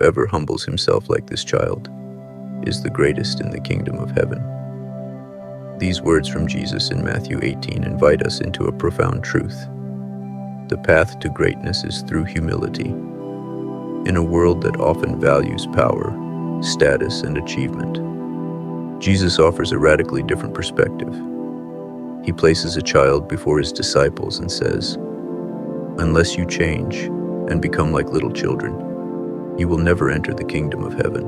whoever humbles himself like this child is the greatest in the kingdom of heaven." These words from Jesus in Matthew 18 invite us into a profound truth. The path to greatness is through humility. In a world that often values power, status, and achievement, Jesus offers a radically different perspective. He places a child before his disciples and says, "Unless you change and become like little children, you will never enter the kingdom of heaven."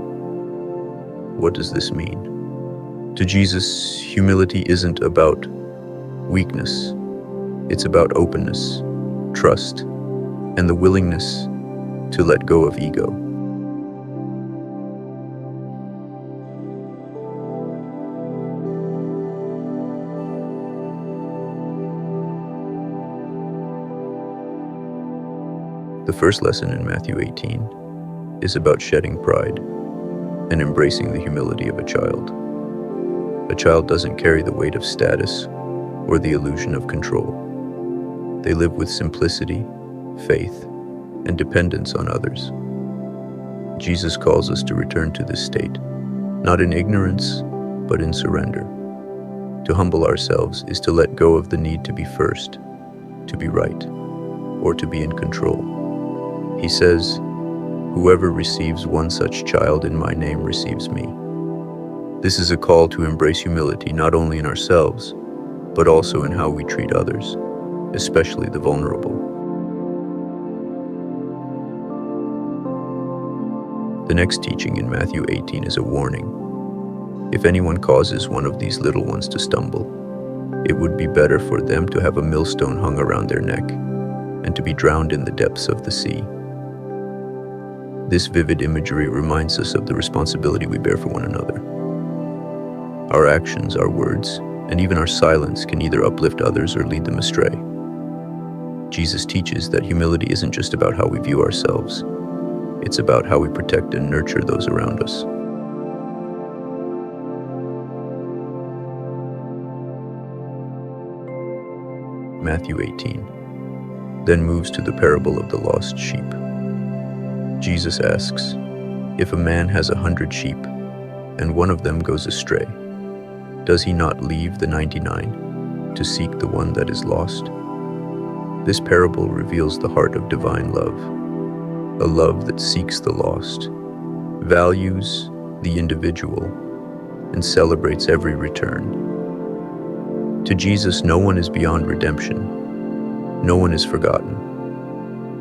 What does this mean? To Jesus, humility isn't about weakness. It's about openness, trust, and the willingness to let go of ego. The first lesson in Matthew 18 is about shedding pride and embracing the humility of a child. A child doesn't carry the weight of status or the illusion of control. They live with simplicity, faith, and dependence on others. Jesus calls us to return to this state, not in ignorance, but in surrender. To humble ourselves is to let go of the need to be first, to be right, or to be in control. He says, "Whoever receives one such child in my name receives me." This is a call to embrace humility not only in ourselves, but also in how we treat others, especially the vulnerable. The next teaching in Matthew 18 is a warning. If anyone causes one of these little ones to stumble, it would be better for them to have a millstone hung around their neck and to be drowned in the depths of the sea. This vivid imagery reminds us of the responsibility we bear for one another. Our actions, our words, and even our silence can either uplift others or lead them astray. Jesus teaches that humility isn't just about how we view ourselves. It's about how we protect and nurture those around us. Matthew 18 then moves to the parable of the lost sheep. Jesus asks, "If a man has 100 sheep, and one of them goes astray, does he not leave the 99 to seek the one that is lost?" This parable reveals the heart of divine love, a love that seeks the lost, values the individual, and celebrates every return. To Jesus, no one is beyond redemption. No one is forgotten.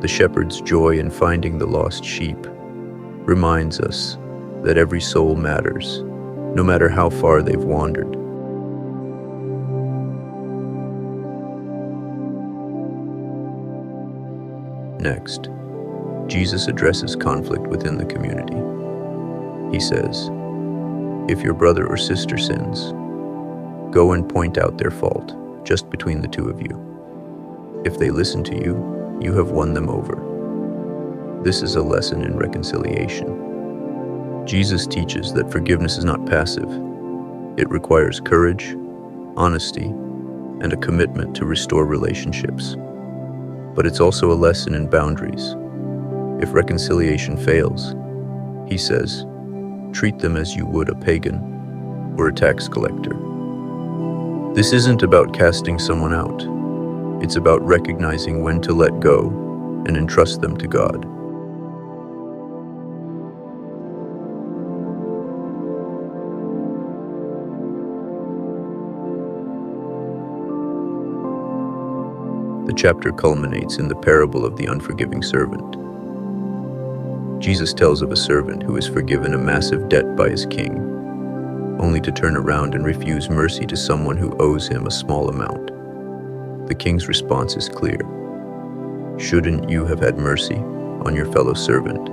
The shepherd's joy in finding the lost sheep reminds us that every soul matters, no matter how far they've wandered. Next, Jesus addresses conflict within the community. He says, "If your brother or sister sins, go and point out their fault, just between the two of you. If they listen to you, you have won them over." This is a lesson in reconciliation. Jesus teaches that forgiveness is not passive. It requires courage, honesty, and a commitment to restore relationships. But it's also a lesson in boundaries. If reconciliation fails, he says, treat them as you would a pagan or a tax collector. This isn't about casting someone out. It's about recognizing when to let go and entrust them to God. The chapter culminates in the parable of the unforgiving servant. Jesus tells of a servant who is forgiven a massive debt by his king, only to turn around and refuse mercy to someone who owes him a small amount. The king's response is clear. "Shouldn't you have had mercy on your fellow servant,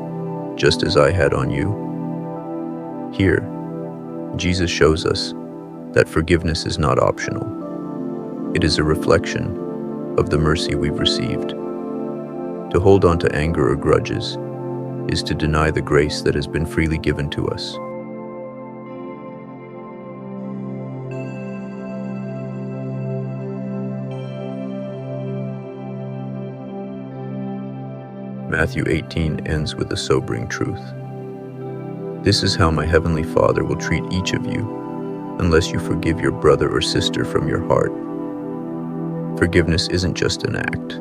just as I had on you?" Here, Jesus shows us that forgiveness is not optional. It is a reflection of the mercy we've received. To hold on to anger or grudges is to deny the grace that has been freely given to us. Matthew 18 ends with a sobering truth. This is how my heavenly Father will treat each of you, unless you forgive your brother or sister from your heart. Forgiveness isn't just an act.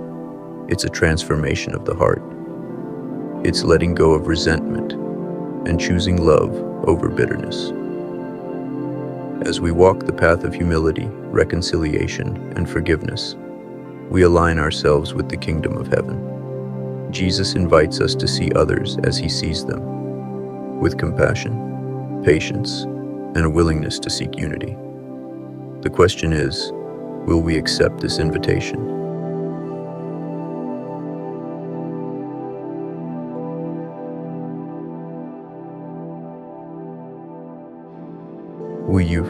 It's a transformation of the heart. It's letting go of resentment and choosing love over bitterness. As we walk the path of humility, reconciliation, and forgiveness, we align ourselves with the kingdom of heaven. Jesus invites us to see others as he sees them, with compassion, patience, and a willingness to seek unity. The question is, will we accept this invitation? Will you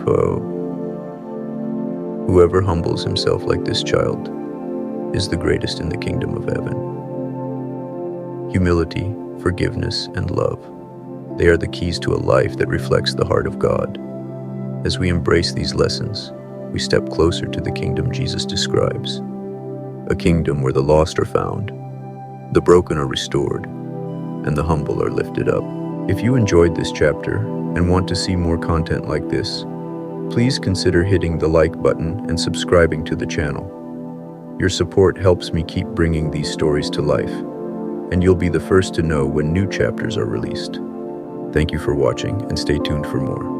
Whoever humbles himself like this child is the greatest in the kingdom of heaven. Humility, forgiveness, and love, they are the keys to a life that reflects the heart of God. As we embrace these lessons, we step closer to the kingdom Jesus describes, a kingdom where the lost are found, the broken are restored, and the humble are lifted up. If you enjoyed this chapter and want to see more content like this, please consider hitting the like button and subscribing to the channel. Your support helps me keep bringing these stories to life, and you'll be the first to know when new chapters are released. Thank you for watching, and stay tuned for more.